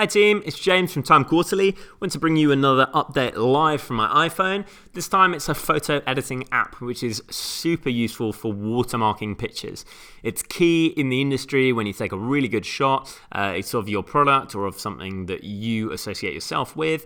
Hi team, it's James from Time Quarterly. I want to bring you another update live from my iPhone. This time it's a photo editing app which is super useful for watermarking pictures. It's key in the industry when you take a really good shot. It's of your product or of something that you associate yourself with.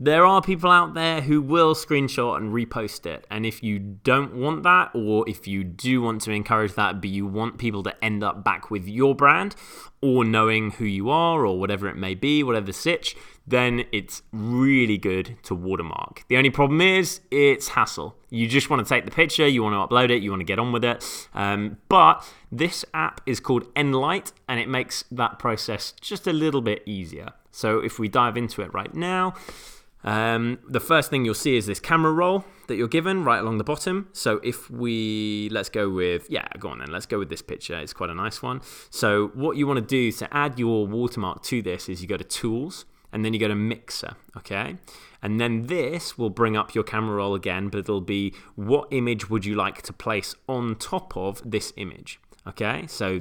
There are people out there who will screenshot and repost it, and if you don't want that, or if you do want to encourage that, but you want people to end up back with your brand, or knowing who you are, or whatever it may be, whatever the sitch, then it's really good to watermark. The only problem is, it's hassle. You just want to take the picture, you want to upload it, you want to get on with it, but this app is called Enlight, and it makes that process just a little bit easier. So if we dive into it right now, the first thing you'll see is this camera roll that you're given right along the bottom. So if let's go with this picture. It's quite a nice one. So what you want to do to add your watermark to this is you go to Tools and then you go to Mixer, okay? And then this will bring up your camera roll again, but it'll be what image would you like to place on top of this image, okay? So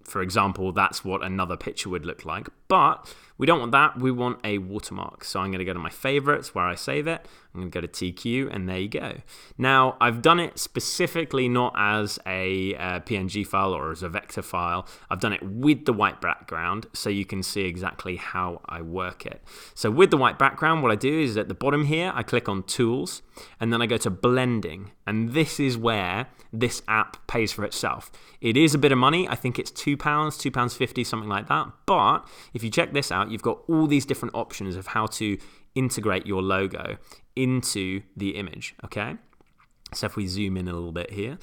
for example, that's what another picture would look like, but we don't want that. We want a watermark. So I'm going to go to my favorites where I save it. I'm going to go to TQ, and there you go. Now, I've done it specifically not as a PNG file or as a vector file. I've done it with the white background so you can see exactly how I work it. So with the white background, what I do is at the bottom here, I click on Tools, and then I go to Blending, and this is where this app pays for itself. It is a bit of money. I think it's £2, £2.50, something like that. But if you check this out, you've got all these different options of how to integrate your logo into the image, okay? So if we zoom in a little bit here,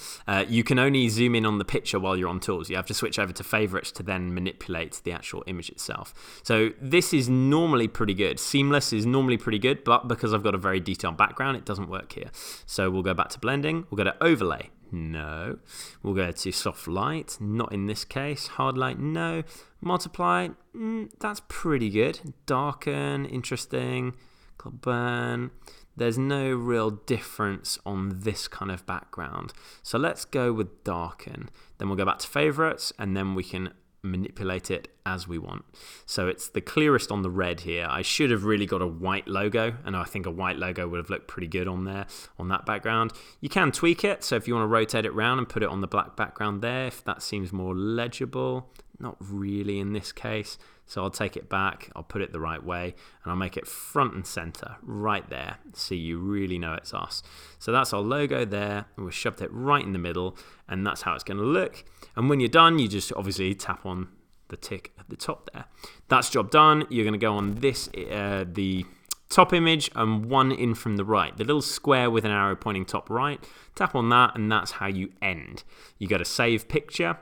you can only zoom in on the picture while you're on Tools. You have to switch over to Favorites to then manipulate the actual image itself. So this is normally pretty good. Seamless is normally pretty good, but because I've got a very detailed background, it doesn't work here. So we'll go back to Blending. We'll go to Overlay. No. We'll go to Soft Light. Not in this case. Hard Light. No. Multiply. That's pretty good. Darken. Interesting. Burn. There's no real difference on this kind of background. So let's go with Darken. Then we'll go back to Favorites, and then we can manipulate it as we want. So it's the clearest on the red here. I should have really got a white logo, and I think a white logo would have looked pretty good on there, on that background. You can tweak it, so if you want to rotate it around and put it on the black background there, if that seems more legible. Not really in this case. So I'll take it back, I'll put it the right way, and I'll make it front and center right there so you really know it's us. So that's our logo there, and we've shoved it right in the middle, and that's how it's going to look. And when you're done, you just obviously tap on the tick at the top there. That's job done. You're going to go on this, the top image, and one in from the right. The little square with an arrow pointing top right, tap on that, and that's how you end. You go to Save Picture,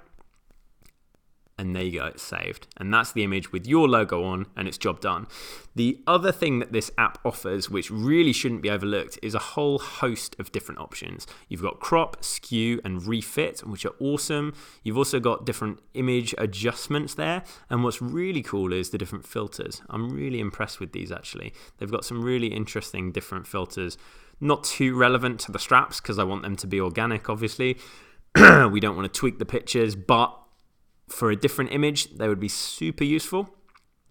and there you go, it's saved. And that's the image with your logo on, and it's job done. The other thing that this app offers, which really shouldn't be overlooked, is a whole host of different options. You've got crop, skew, and refit, which are awesome. You've also got different image adjustments there. And what's really cool is the different filters. I'm really impressed with these, actually. They've got some really interesting different filters. Not too relevant to the straps, because I want them to be organic, obviously. We don't want to tweak the pictures, but for a different image, they would be super useful.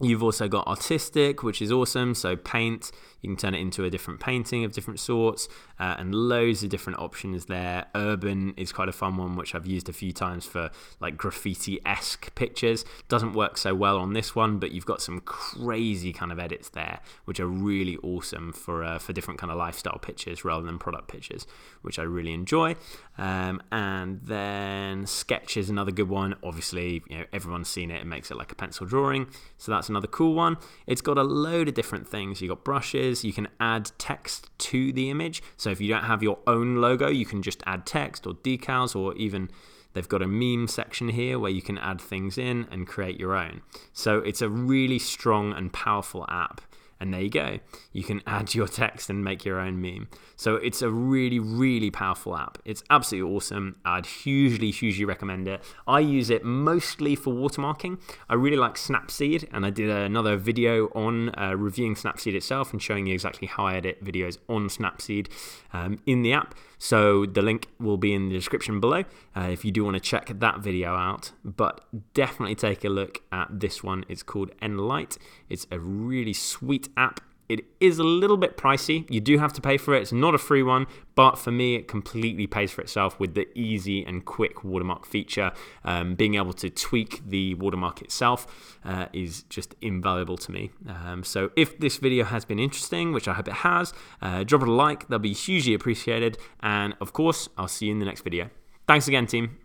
You've also got artistic, which is awesome. So paint, you can turn it into a different painting of different sorts, and loads of different options there. Urban is quite a fun one, which I've used a few times for like graffiti-esque pictures. Doesn't work so well on this one, but you've got some crazy kind of edits there, which are really awesome for different kind of lifestyle pictures rather than product pictures, which I really enjoy. And then sketch is another good one. Obviously, everyone's seen it. It makes it like a pencil drawing. So that's another cool one. It's got a load of different things. You've got brushes. You can add text to the image. So if you don't have your own logo, you can just add text or decals, or even they've got a meme section here where you can add things in and create your own. So it's a really strong and powerful app. And there you go. You can add your text and make your own meme. So it's a really, really powerful app. It's absolutely awesome. I'd hugely recommend it. I use it mostly for watermarking. I really like Snapseed, and I did another video on reviewing Snapseed itself and showing you exactly how I edit videos on Snapseed in the app. So the link will be in the description below if you do want to check that video out. But definitely take a look at this one. It's called Enlight. It's a really sweet app. It is a little bit pricey. You do have to pay for it. It's not a free one, but for me, it completely pays for itself with the easy and quick watermark feature. Being able to tweak the watermark itself is just invaluable to me. So if this video has been interesting, which I hope it has, drop it a like. That'll be hugely appreciated. And of course, I'll see you in the next video. Thanks again, team.